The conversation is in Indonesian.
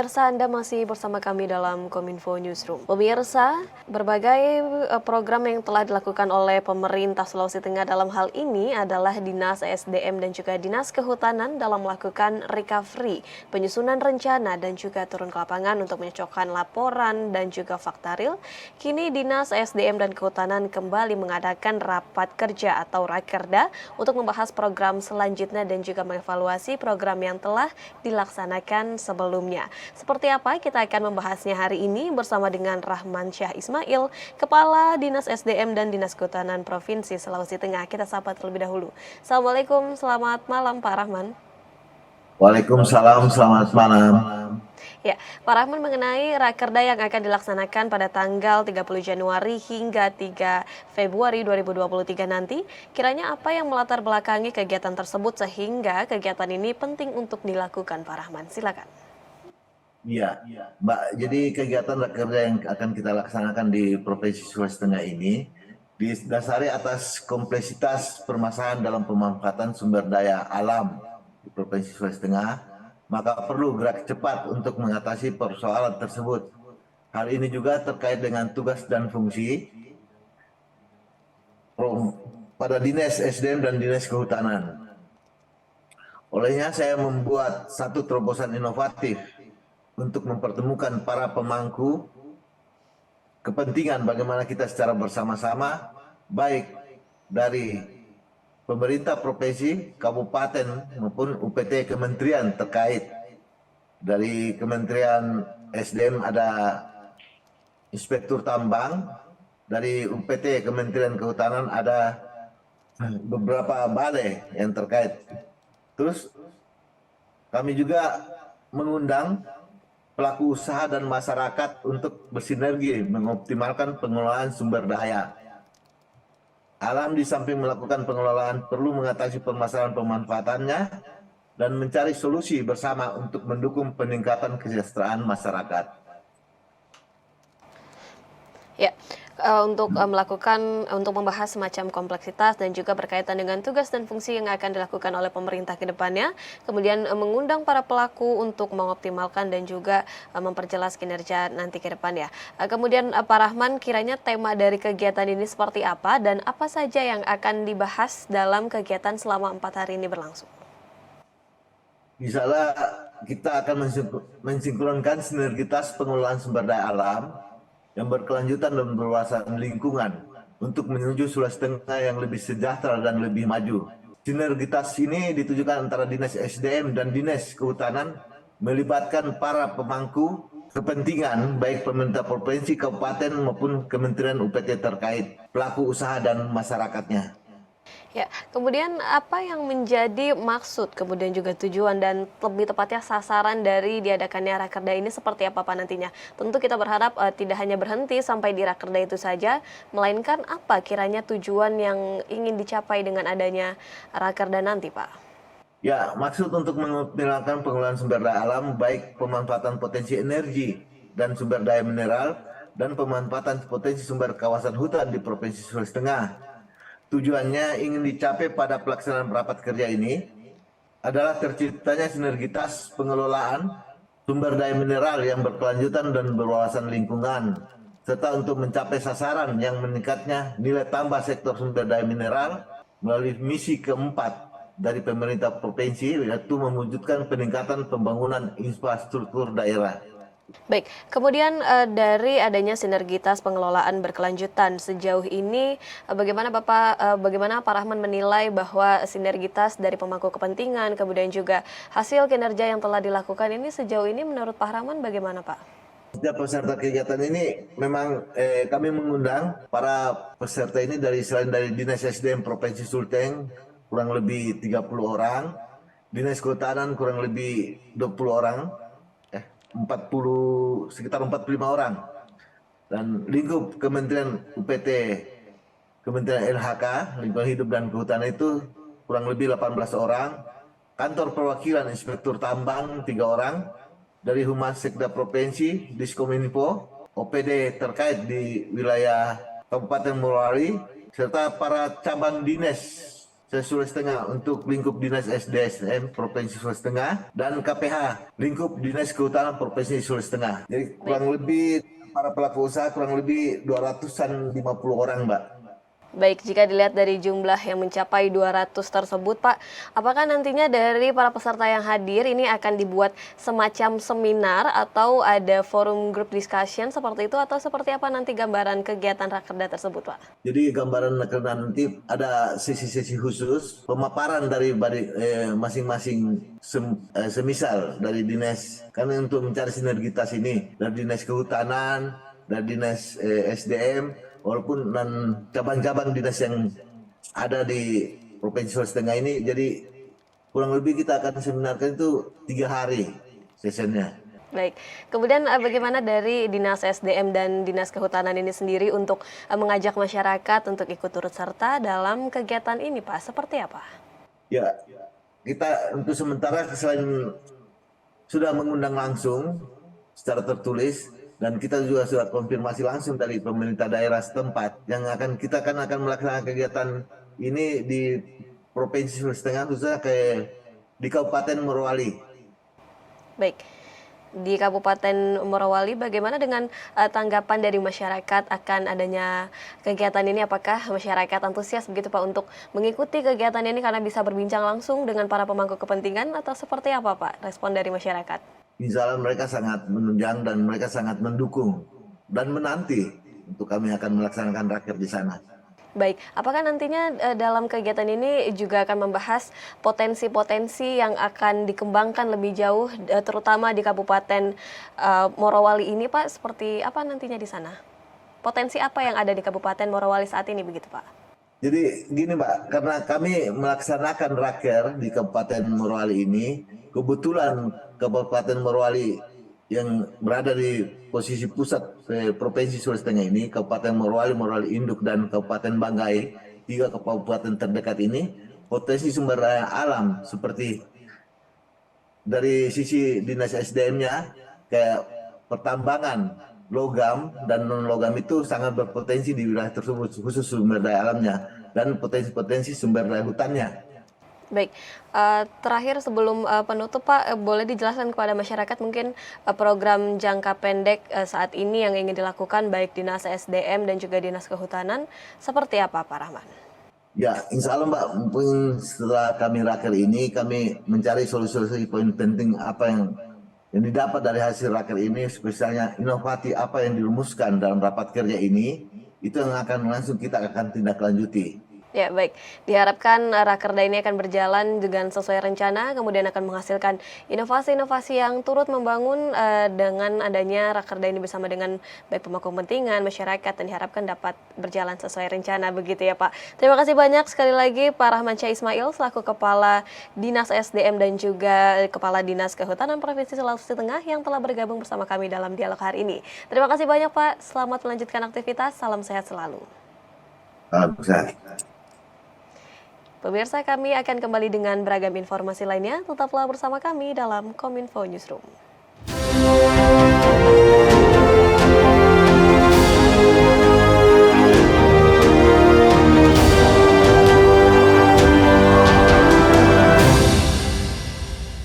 Pemirsa, Anda masih bersama kami dalam Kominfo Newsroom. Pemirsa, berbagai program yang telah dilakukan oleh pemerintah Sulawesi Tengah dalam hal ini adalah Dinas SDM dan juga Dinas Kehutanan dalam melakukan recovery, penyusunan rencana dan juga turun ke lapangan untuk menyocokkan laporan dan juga fakta real. Kini Dinas SDM dan Kehutanan kembali mengadakan rapat kerja atau rakerda untuk membahas program selanjutnya dan juga mengevaluasi program yang telah dilaksanakan sebelumnya. Seperti apa kita akan membahasnya hari ini bersama dengan Rahman Syah Ismail, Kepala Dinas SDM dan Dinas Kehutanan Provinsi Sulawesi Tengah. Kita sapa terlebih dahulu. Assalamualaikum, selamat malam Pak Rahman. Waalaikumsalam, selamat malam. Ya, Pak Rahman, mengenai rakerda yang akan dilaksanakan pada tanggal 30 Januari hingga 3 Februari 2023 nanti, kiranya apa yang melatar belakangi kegiatan tersebut sehingga kegiatan ini penting untuk dilakukan, Pak Rahman? Silakan. Iya, Mbak. Jadi kegiatan rakerda yang akan kita laksanakan di Provinsi Sulawesi Tengah ini didasari atas kompleksitas permasalahan dalam pemanfaatan sumber daya alam di Provinsi Sulawesi Tengah, maka perlu gerak cepat untuk mengatasi persoalan tersebut. Hal ini juga terkait dengan tugas dan fungsi pada Dinas SDM dan Dinas Kehutanan. Olehnya saya membuat satu terobosan inovatif untuk mempertemukan para pemangku kepentingan bagaimana kita secara bersama-sama, baik dari pemerintah provinsi, kabupaten maupun UPT kementerian terkait. Dari Kementerian SDM ada Inspektur Tambang, dari UPT Kementerian Kehutanan ada beberapa balai yang terkait. Terus kami juga mengundang pelaku usaha dan masyarakat untuk bersinergi mengoptimalkan pengelolaan sumber daya alam. Di samping melakukan pengelolaan, perlu mengatasi permasalahan pemanfaatannya dan mencari solusi bersama untuk mendukung peningkatan kesejahteraan masyarakat. Ya, untuk membahas semacam kompleksitas dan juga berkaitan dengan tugas dan fungsi yang akan dilakukan oleh pemerintah ke depannya, kemudian mengundang para pelaku untuk mengoptimalkan dan juga memperjelas kinerja nanti ke depan ya. Kemudian Pak Rahman, kiranya tema dari kegiatan ini seperti apa dan apa saja yang akan dibahas dalam kegiatan selama 4 hari ini berlangsung? Misalnya kita akan mensinkronkan sinergitas pengelolaan sumber daya alam yang berkelanjutan dan berwawasan lingkungan untuk menuju Sulawesi Tengah yang lebih sejahtera dan lebih maju. Sinergitas ini ditujukan antara Dinas SDM dan Dinas Kehutanan, melibatkan para pemangku kepentingan baik pemerintah provinsi, kabupaten maupun kementerian UPT terkait, pelaku usaha dan masyarakatnya. Ya, kemudian apa yang menjadi maksud, kemudian juga tujuan dan lebih tepatnya sasaran dari diadakannya rakerda ini seperti apa Pak nantinya? Tentu kita berharap tidak hanya berhenti sampai di rakerda itu saja, melainkan apa kiranya tujuan yang ingin dicapai dengan adanya rakerda nanti Pak? Ya, maksud untuk mengoptimalkan pengelolaan sumber daya alam, baik pemanfaatan potensi energi dan sumber daya mineral, dan pemanfaatan potensi sumber kawasan hutan di Provinsi Sulawesi Tengah. Tujuannya ingin dicapai pada pelaksanaan rapat kerja ini adalah terciptanya sinergitas pengelolaan sumber daya mineral yang berkelanjutan dan berwawasan lingkungan, serta untuk mencapai sasaran yang meningkatnya nilai tambah sektor sumber daya mineral melalui misi keempat dari pemerintah provinsi, yaitu mewujudkan peningkatan pembangunan infrastruktur daerah. Baik, kemudian dari adanya sinergitas pengelolaan berkelanjutan sejauh ini, bagaimana Pak Rahman menilai bahwa sinergitas dari pemangku kepentingan, kemudian juga hasil kinerja yang telah dilakukan ini sejauh ini menurut Pak Rahman bagaimana Pak? Setiap peserta kegiatan ini memang kami mengundang para peserta ini selain dari Dinas SDM Provinsi Sulteng kurang lebih 30 orang, Dinas Kehutanan kurang lebih 20 orang, sekitar 45 orang, dan lingkup Kementerian UPT, Kementerian LHK, Lingkungan Hidup dan Kehutanan itu kurang lebih 18 orang, kantor perwakilan Inspektur Tambang 3 orang, dari Humas Sekda Provinsi, Diskominfo, OPD terkait di wilayah Kabupaten Morowali, serta para cabang dinas Sulawesi Tengah untuk lingkup Dinas SDM Provinsi Sulawesi Tengah dan KPH lingkup Dinas Kehutanan Provinsi Sulawesi Tengah. Jadi kurang lebih para pelaku usaha kurang lebih 250 orang, Mbak. Baik, jika dilihat dari jumlah yang mencapai 200 tersebut, Pak, apakah nantinya dari para peserta yang hadir ini akan dibuat semacam seminar atau ada forum group discussion seperti itu, atau seperti apa nanti gambaran kegiatan Rakerda tersebut, Pak? Jadi gambaran Rakerda nanti ada sesi-sesi khusus pemaparan dari masing-masing semisal dari dinas, karena untuk mencari sinergitas ini dari dinas kehutanan, dari dinas SDM, walaupun dan cabang-cabang dinas yang ada di Provinsi Sulawesi Tengah ini, jadi kurang lebih kita akan seminarkan itu 3 hari sesinya. Baik, kemudian bagaimana dari Dinas SDM dan Dinas Kehutanan ini sendiri untuk mengajak masyarakat untuk ikut turut serta dalam kegiatan ini, Pak? Seperti apa? Ya, kita untuk sementara selain sudah mengundang langsung secara tertulis, dan kita juga sudah konfirmasi langsung dari pemerintah daerah setempat yang kita akan melaksanakan kegiatan ini di Provinsi Sulawesi Tengah, khususnya di Kabupaten Morowali. Baik, di Kabupaten Morowali bagaimana dengan tanggapan dari masyarakat akan adanya kegiatan ini? Apakah masyarakat antusias begitu, Pak, untuk mengikuti kegiatan ini karena bisa berbincang langsung dengan para pemangku kepentingan, atau seperti apa, Pak, respon dari masyarakat? Insya Allah mereka sangat menunjang dan mereka sangat mendukung dan menanti untuk kami akan melaksanakan raker di sana. Baik, apakah nantinya dalam kegiatan ini juga akan membahas potensi-potensi yang akan dikembangkan lebih jauh, terutama di Kabupaten Morowali ini, Pak? Seperti apa nantinya di sana? Potensi apa yang ada di Kabupaten Morowali saat ini, begitu, Pak? Jadi gini, Mbak, karena kami melaksanakan raker di Kabupaten Morowali ini, kebetulan Kabupaten Morowali yang berada di posisi pusat Provinsi Sulawesi Tengah ini, Kabupaten Morowali, Morowali Induk, dan Kabupaten Banggai, 3 kabupaten terdekat ini, potensi sumber daya alam seperti dari sisi dinas SDM-nya, kayak pertambangan, logam dan non-logam itu sangat berpotensi di wilayah tersebut, khusus sumber daya alamnya, dan potensi-potensi sumber daya hutannya. Baik, terakhir sebelum penutup, Pak, boleh dijelaskan kepada masyarakat mungkin program jangka pendek saat ini yang ingin dilakukan baik Dinas SDM dan juga Dinas Kehutanan, seperti apa, Pak Rahman? Ya, insya Allah, Mbak, mungkin setelah kami raker ini, kami mencari solusi-solusi poin penting apa yang didapat dari hasil raker ini, spesialnya inovasi apa yang dirumuskan dalam rapat kerja ini, itu yang akan langsung kita akan tindak lanjuti. Ya, baik. Diharapkan Rakerda ini akan berjalan dengan sesuai rencana, kemudian akan menghasilkan inovasi-inovasi yang turut membangun dengan adanya Rakerda ini bersama dengan baik pemangku kepentingan, masyarakat, dan diharapkan dapat berjalan sesuai rencana, begitu ya, Pak. Terima kasih banyak sekali lagi Pak Rahman Syah Ismail selaku Kepala Dinas SDM dan juga Kepala Dinas Kehutanan Provinsi Sulawesi Tengah yang telah bergabung bersama kami dalam dialog hari ini. Terima kasih banyak, Pak. Selamat melanjutkan aktivitas. Salam sehat selalu. Pemirsa, kami akan kembali dengan beragam informasi lainnya. Tetaplah bersama kami dalam Kominfo Newsroom.